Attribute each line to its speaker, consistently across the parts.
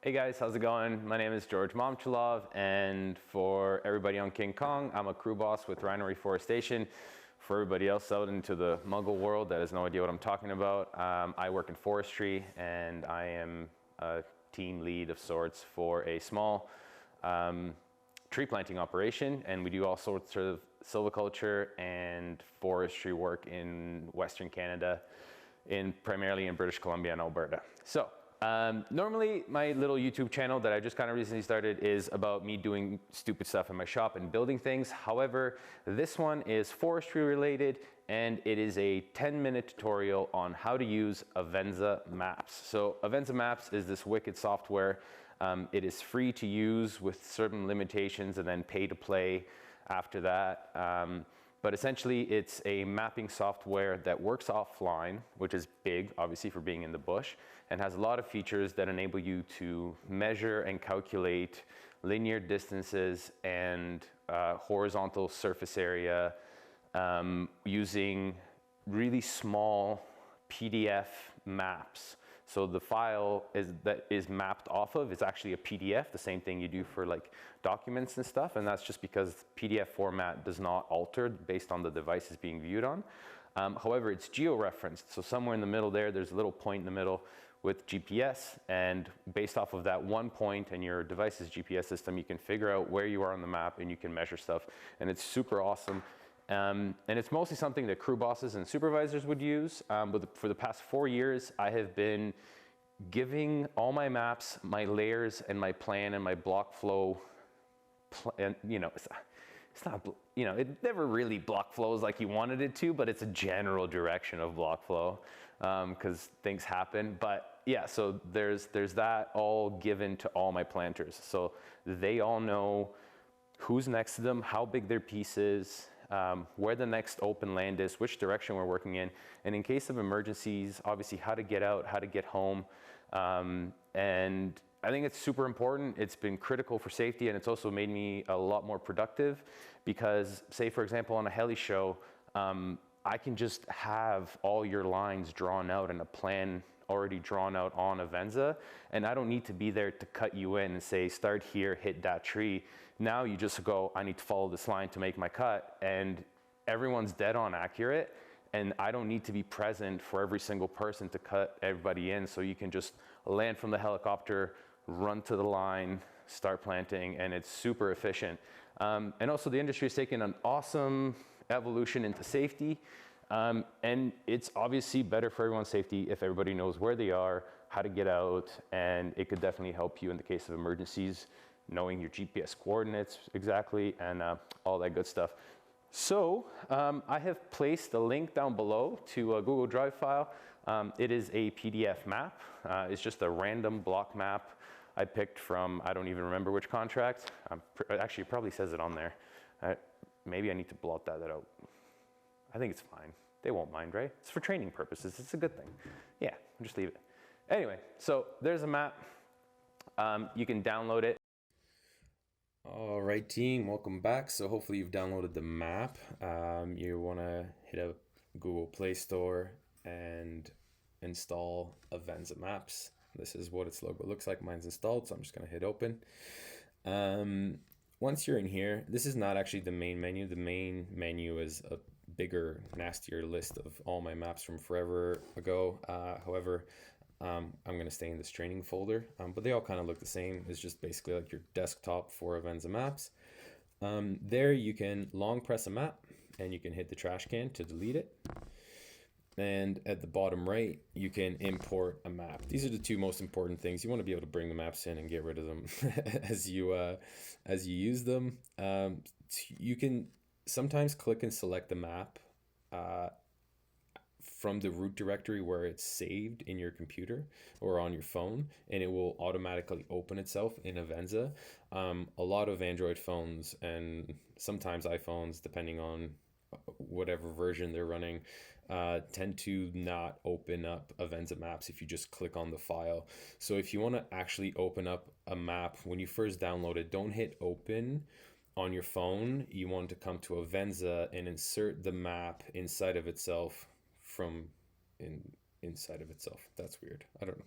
Speaker 1: Hey guys, how's it going? My name is George Momchalov, and for everybody on King Kong, I'm a crew boss with Rhino Reforestation. For everybody else out into the Muggle world that has no idea what I'm talking about, I work in forestry, and I am a team lead of sorts for a small tree planting operation, and we do all sorts of silviculture and forestry work in Western Canada, primarily in British Columbia and Alberta. So. Normally my little YouTube channel that I just kind of recently started is about me doing stupid stuff in my shop and building things. However, this one is forestry related, and it is a 10-minute tutorial on how to use Avenza Maps. So Avenza Maps is this wicked software. It is free to use with certain limitations and then pay to play after that. But essentially it's a mapping software that works offline, which is big, obviously, for being in the bush, and has a lot of features that enable you to measure and calculate linear distances and horizontal surface area using really small PDF maps. So the file that is mapped off of is actually a PDF, the same thing you do for like documents and stuff, and that's just because PDF format does not alter based on the devices being viewed on. However, it's geo-referenced, so somewhere in the middle there's a little point in the middle with GPS, and based off of that one point and your device's GPS system, you can figure out where you are on the map and you can measure stuff, and it's super awesome. And it's mostly something that crew bosses and supervisors would use, but for the past 4 years, I have been giving all my maps, my layers, and my plan and my block flow, and it's not, it never really block flows like you wanted it to, but it's a general direction of block flow, because things happen. But yeah, so there's that all given to all my planters. So they all know who's next to them, how big their piece is, where the next open land is, which direction we're working in, and in case of emergencies, obviously how to get out, how to get home. And I think it's super important. It's been critical for safety, and it's also made me a lot more productive because, say for example, on a heli show, I can just have all your lines drawn out and a plan already drawn out on Avenza, and I don't need to be there to cut you in and say, start here, hit that tree. Now you just go, I need to follow this line to make my cut, and everyone's dead on accurate, and I don't need to be present for every single person to cut everybody in, so you can just land from the helicopter, run to the line, start planting, and it's super efficient. And also the industry has taken an awesome evolution into safety. And it's obviously better for everyone's safety if everybody knows where they are, how to get out, and it could definitely help you in the case of emergencies, knowing your GPS coordinates exactly, and all that good stuff. So I have placed a link down below to a Google Drive file. It is a PDF map. It's just a random block map I picked from, I don't even remember which contract. Actually, it probably says it on there. Maybe I need to blot that out. I think it's fine. They won't mind, right? It's for training purposes. It's a good thing. Yeah, just leave it. Anyway, so there's a map. You can download it. All right, team, welcome back. So hopefully you've downloaded the map. You want to hit up Google Play Store and install Avenza Maps. This is what its logo looks like. Mine's installed, so I'm just going to hit open. Once you're in here, this is not actually the main menu. The main menu is a bigger, nastier list of all my maps from forever ago. However, I'm going to stay in this training folder, but they all kind of look the same. It's just basically like your desktop for Avenza Maps. There you can long press a map and you can hit the trash can to delete it. And at the bottom right, you can import a map. These are the two most important things. You want to be able to bring the maps in and get rid of them as you use them. You can sometimes click and select the map from the root directory where it's saved in your computer or on your phone, and it will automatically open itself in Avenza. A lot of Android phones and sometimes iPhones, depending on whatever version they're running, tend to not open up Avenza Maps if you just click on the file. So if you want to actually open up a map, when you first download it, don't hit open on your phone. You want to come to Avenza and insert the map inside of itself from inside of itself. That's weird. I don't know.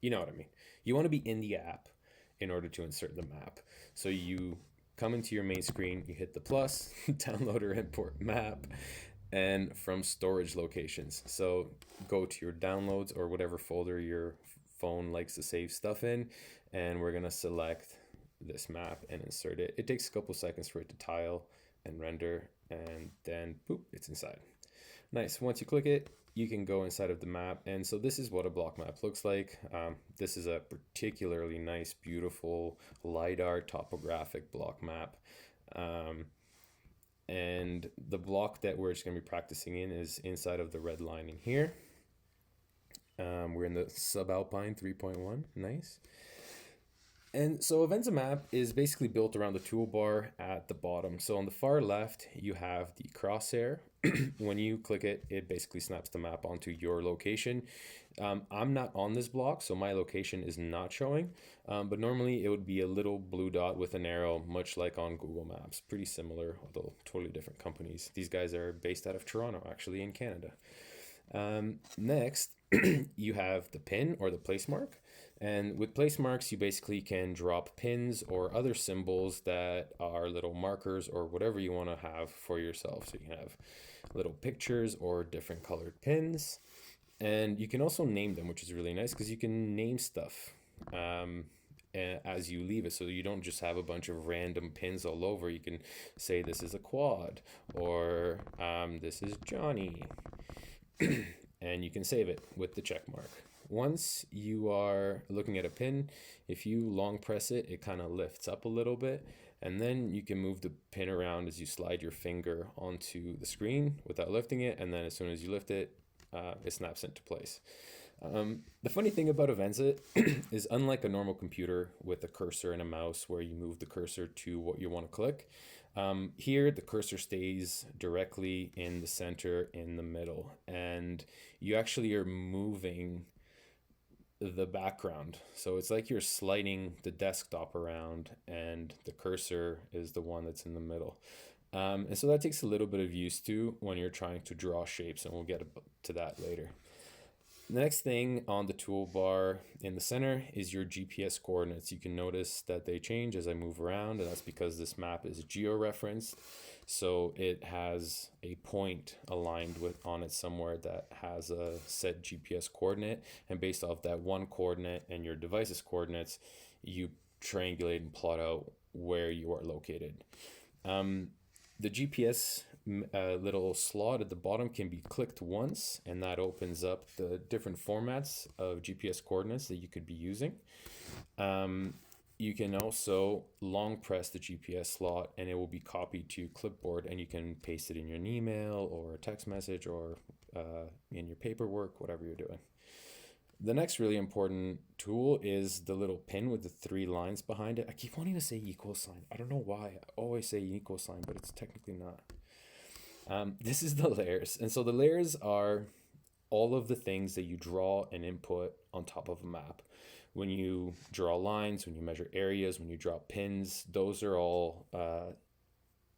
Speaker 2: You know what I mean. You want to be in the app in order to insert the map. So you come into your main screen, you hit the plus, download or import map, and from storage locations. So go to your downloads or whatever folder your phone likes to save stuff in, and we're gonna select this map and insert it. It takes a couple seconds for it to tile and render, and then boop, it's inside. Nice. Once you click it, you can go inside of the map. And so this is what a block map looks like. This is a particularly nice, beautiful LiDAR topographic block map. And the block that we're just going to be practicing in is inside of the red line in here. We're in the subalpine 3.1. Nice. And so Avenza Map is basically built around the toolbar at the bottom. So on the far left, you have the crosshair. When you click it, it basically snaps the map onto your location. I'm not on this block, so my location is not showing. But normally it would be a little blue dot with an arrow, much like on Google Maps. Pretty similar, although totally different companies. These guys are based out of Toronto, actually, in Canada. Next, you have the pin or the place mark. And with place marks, you basically can drop pins or other symbols that are little markers or whatever you want to have for yourself. So you can have little pictures or different colored pins. And you can also name them, which is really nice because you can name stuff as you leave it. So you don't just have a bunch of random pins all over. You can say this is a quad or this is Johnny. And you can save it with the check mark. Once you are looking at a pin, if you long press it, it kind of lifts up a little bit, and then you can move the pin around as you slide your finger onto the screen without lifting it, and then as soon as you lift it, it snaps into place. The funny thing about Avenza is unlike a normal computer with a cursor and a mouse where you move the cursor to what you want to click, here the cursor stays directly in the center in the middle, and you actually are moving the background. So it's like you're sliding the desktop around and the cursor is the one that's in the middle. And so that takes a little bit of use to when you're trying to draw shapes, and we'll get to that later. The next thing on the toolbar in the center is your GPS coordinates. You can notice that they change as I move around, and that's because this map is geo-referenced. So it has a point aligned on it somewhere that has a set GPS coordinate, and based off that one coordinate and your device's coordinates, you triangulate and plot out where you are located. The GPS little slot at the bottom can be clicked once, and that opens up the different formats of GPS coordinates that you could be using. You can also long press the GPS slot and it will be copied to clipboard, and you can paste it in your email or a text message or in your paperwork, whatever you're doing. The next really important tool is the little pin with the 3 lines behind it. I keep wanting to say equal sign. I don't know why. I always say equal sign, but it's technically not. This is the layers. And so the layers are all of the things that you draw and input on top of a map. When you draw lines, when you measure areas, when you draw pins, those are all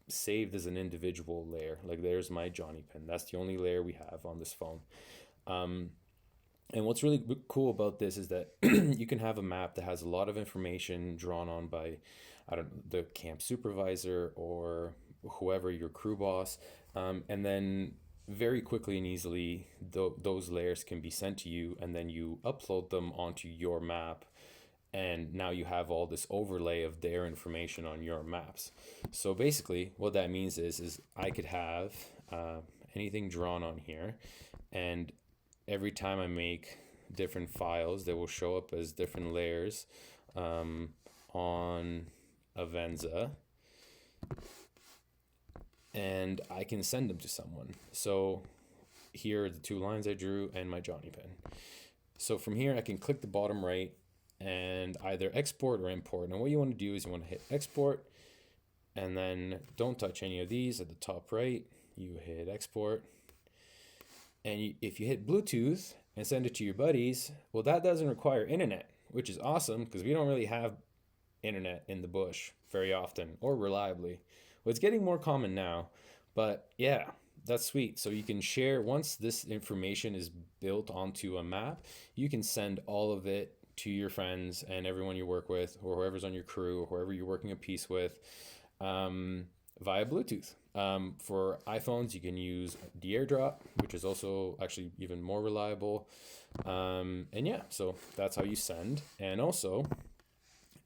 Speaker 2: saved as an individual layer. Like there's my Johnny pin. That's the only layer we have on this phone. And what's really cool about this is that you can have a map that has a lot of information drawn on by, the camp supervisor or whoever, your crew boss, and then very quickly and easily those layers can be sent to you, and then you upload them onto your map, and now you have all this overlay of their information on your maps. So basically what that means is I could have anything drawn on here, and every time I make different files, they will show up as different layers on Avenza, and I can send them to someone. So here are the 2 lines I drew and my Johnny pin. So from here I can click the bottom right and either export or import. And what you want to do is you want to hit export, and then don't touch any of these. At the top right, you hit export. And if you hit Bluetooth and send it to your buddies, well, that doesn't require internet, which is awesome because we don't really have internet in the bush very often or reliably. Well, it's getting more common now, but yeah, that's sweet. So you can share, once this information is built onto a map, you can send all of it to your friends and everyone you work with, or whoever's on your crew, or whoever you're working a piece with, via Bluetooth. For iPhones, you can use the AirDrop, which is also actually even more reliable. And yeah, so that's how you send. And also,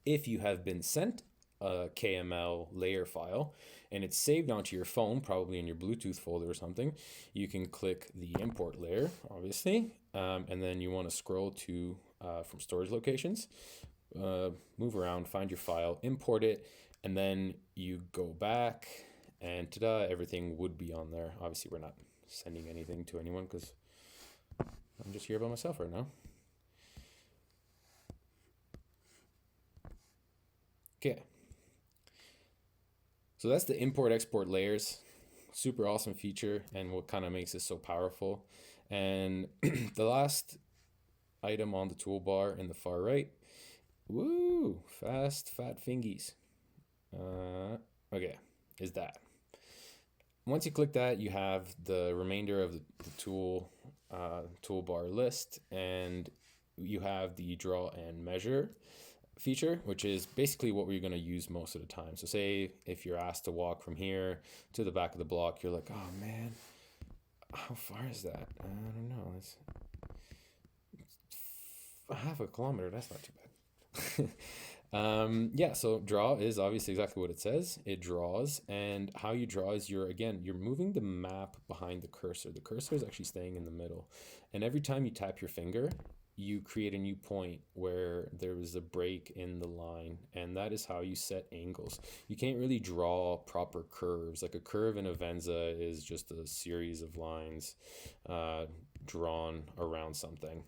Speaker 2: if you have been sent a KML layer file and it's saved onto your phone, probably in your Bluetooth folder or something, you can click the import layer, obviously, and then you want to scroll to from storage locations, move around, find your file, import it, and then you go back and ta-da, everything would be on there. Obviously, we're not sending anything to anyone because I'm just here by myself right now. Okay. So that's the import export layers. Super awesome feature, and what kind of makes it so powerful. And the last item on the toolbar in the far right, woo, fast fat fingies. Okay, is that. Once you click that, you have the remainder of the toolbar list, and you have the draw and measure feature, which is basically what we're going to use most of the time. So say if you're asked to walk from here to the back of the block, you're like, oh man, how far is that? I don't know. It's half a kilometer. That's not too bad. Yeah, so draw is obviously exactly what it says. It draws, and how you draw is you're moving the map behind the cursor. The cursor is actually staying in the middle, and every time you tap your finger, you create a new point where there is a break in the line, and that is how you set angles. You can't really draw proper curves. Like a curve in Avenza is just a series of lines drawn around something.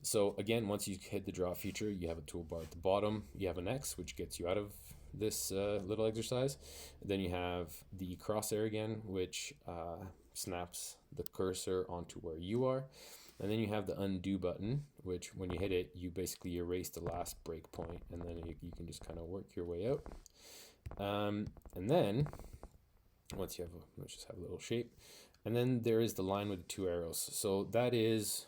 Speaker 2: So again, once you hit the draw feature, you have a toolbar at the bottom. You have an X, which gets you out of this little exercise. Then you have the crosshair again, which snaps the cursor onto where you are. And then you have the undo button, which when you hit it, you basically erase the last breakpoint, and then you can just kind of work your way out. And then once you have let's just have a little shape. And then there is the line with the two arrows. So that is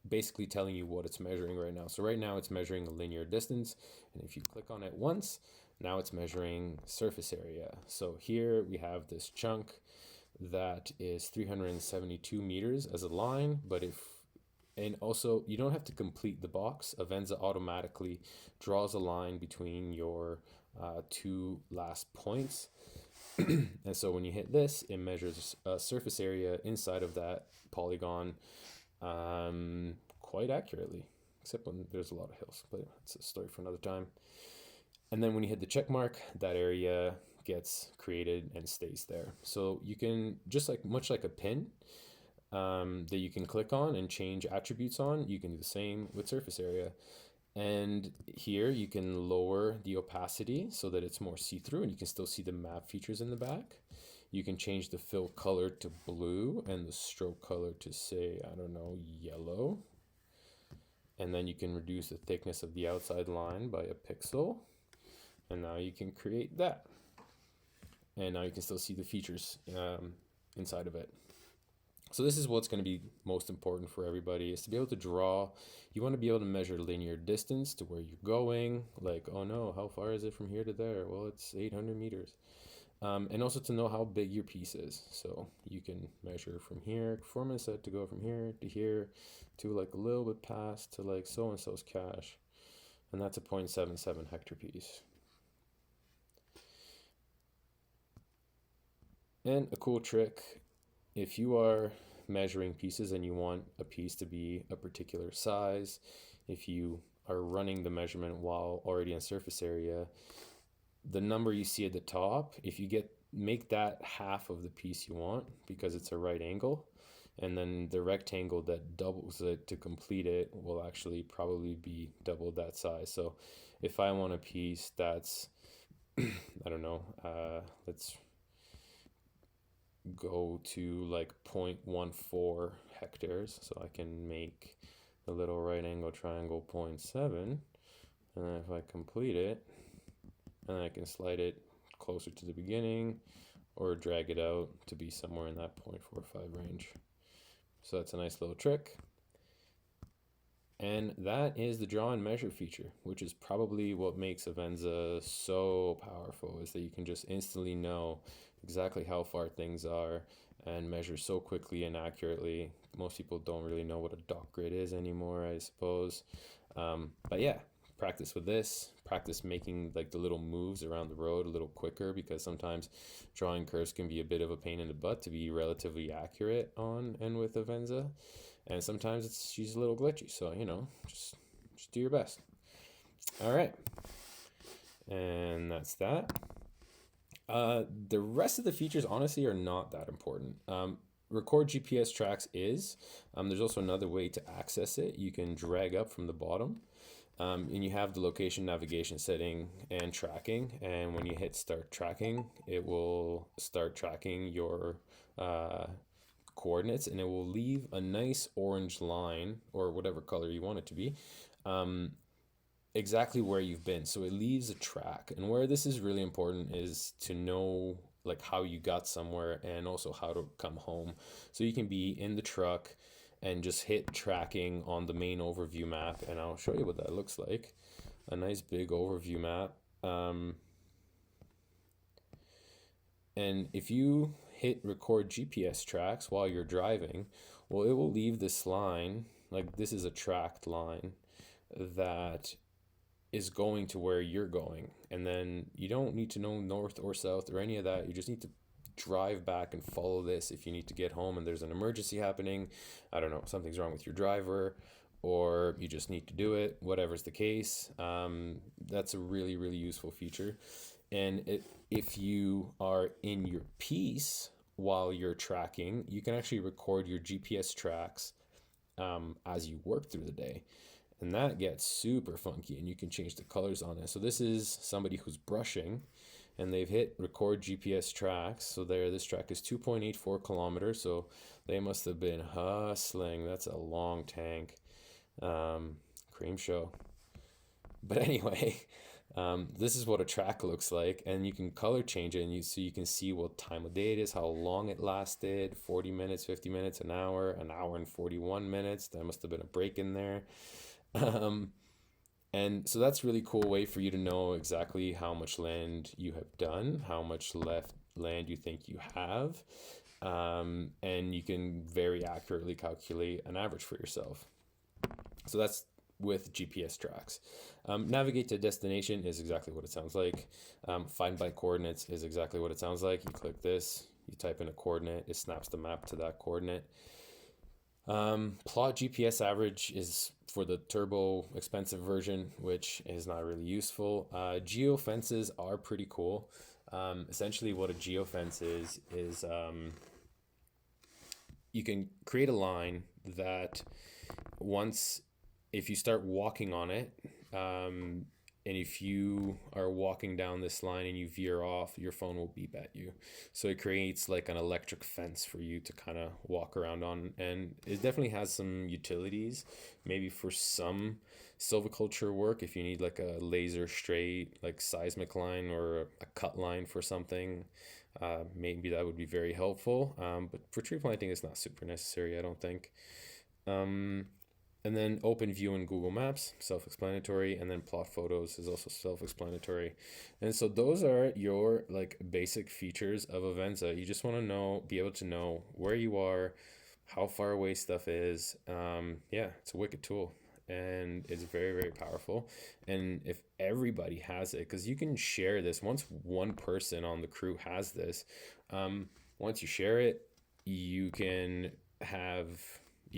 Speaker 2: basically telling you what it's measuring right now. So right now it's measuring a linear distance. And if you click on it once, now it's measuring surface area. So here we have this chunk that is 372 meters as a line, and also you don't have to complete the box. Avenza automatically draws a line between your two last points. And so when you hit this, it measures a surface area inside of that polygon quite accurately, except when there's a lot of hills, but it's a story for another time. And then when you hit the check mark, that area gets created and stays there. So you can, just much like a pin that you can click on and change attributes on, you can do the same with surface area. And here you can lower the opacity so that it's more see-through and you can still see the map features in the back. You can change the fill color to blue and the stroke color to, say, I don't know, yellow. And then you can reduce the thickness of the outside line by a pixel. And now you can create that. And now you can still see the features inside of it. So this is what's going to be most important for everybody, is to be able to draw. You want to be able to measure linear distance to where you're going. Like, oh no, how far is it from here to there? Well, it's 800 meters. And also to know how big your piece is. So you can measure from here, performance set to go from here to like a little bit past to like so-and-so's cache. And that's a 0.77 hectare piece. And a cool trick, if you are measuring pieces and you want a piece to be a particular size, if you are running the measurement while already in surface area, the number you see at the top, if you make that half of the piece you want, because it's a right angle, and then the rectangle that doubles it to complete it will actually probably be double that size. So if I want a piece that's, I don't know, let's go to like 0.14 hectares, so I can make the little right angle triangle 0.7, and then if I complete it, and I can slide it closer to the beginning or drag it out to be somewhere in that 0.45 range. So that's a nice little trick. And that is the draw and measure feature, which is probably what makes Avenza so powerful, is that you can just instantly know exactly how far things are and measure so quickly and accurately. Most people don't really know what a dot grid is anymore, I suppose. But yeah, practice with this, practice making like the little moves around the road a little quicker, because sometimes drawing curves can be a bit of a pain in the butt to be relatively accurate on and with Avenza. And sometimes she's a little glitchy, so just do your best. All right, and that's that. The rest of the features honestly are not that important. Record GPS tracks is. There's also another way to access it. You can drag up from the bottom, and you have the location navigation setting and tracking. And when you hit start tracking, it will start tracking your coordinates, and it will leave a nice orange line, or whatever color you want it to be, exactly where you've been. So it leaves a track. And where this is really important is to know like how you got somewhere and also how to come home. So you can be in the truck and just hit tracking on the main overview map, and I'll show you what that looks like. A nice big overview map. And if you hit record GPS tracks while you're driving, well, it will leave this line, like this is a tracked line that is going to where you're going. And then you don't need to know north or south or any of that. You just need to drive back and follow this if you need to get home and there's an emergency happening. I don't know, something's wrong with your driver, or you just need to do it, whatever's the case. That's a really, really useful feature. And if you are in your piece while you're tracking, you can actually record your GPS tracks as you work through the day. And that gets super funky, and you can change the colors on it. So this is somebody who's brushing, and they've hit record GPS tracks. So there, this track is 2.84 kilometers. So they must have been hustling. That's a long tank. Cream show. But anyway, this is what a track looks like, and you can color change it, and so you can see what time of day it is, how long it lasted, 40 minutes, 50 minutes, an hour and 41 minutes. There must have been a break in there. And so that's really cool way for you to know exactly how much land you have done, how much left land you think you have, and you can very accurately calculate an average for yourself. So that's with GPS tracks. Navigate to destination is exactly what it sounds like. Find by coordinates is exactly what it sounds like. You click this, you type in a coordinate, it snaps the map to that coordinate. Plot GPS average is for the turbo expensive version, which is not really useful. Geofences are pretty cool. Essentially what a geofence is you can create a line that if you start walking on it, and if you are walking down this line and you veer off, your phone will beep at you. So it creates like an electric fence for you to kind of walk around on. And it definitely has some utilities, maybe for some silviculture work, if you need like a laser straight, like seismic line or a cut line for something, maybe that would be very helpful. But for tree planting, it's not super necessary, I don't think. And then open view in Google Maps, self-explanatory, and then plot photos is also self-explanatory. And so those are your like basic features of Avenza. You just want to be able to know where you are, how far away stuff is. Yeah, it's a wicked tool, and it's very, very powerful. And if everybody has it, because you can share this, once one person on the crew has this, once you share it, you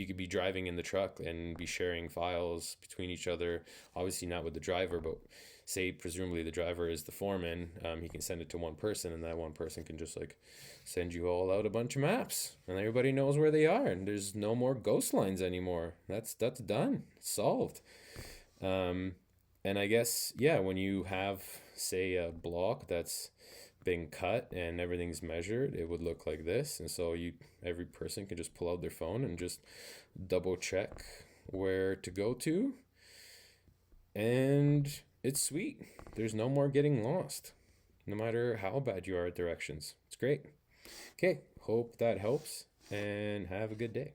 Speaker 2: could be driving in the truck and be sharing files between each other. Obviously not with the driver, but say presumably the driver is the foreman, he can send it to one person, and that one person can just like send you all out a bunch of maps, and everybody knows where they are, and there's no more ghost lines anymore. That's done. It's solved. And I guess, yeah, when you have, say, a block that's been cut and everything's measured, it would look like this. And so every person can just pull out their phone and just double check where to go to, and it's sweet. There's no more getting lost, no matter how bad you are at directions. It's great. Okay, hope that helps, and have a good day.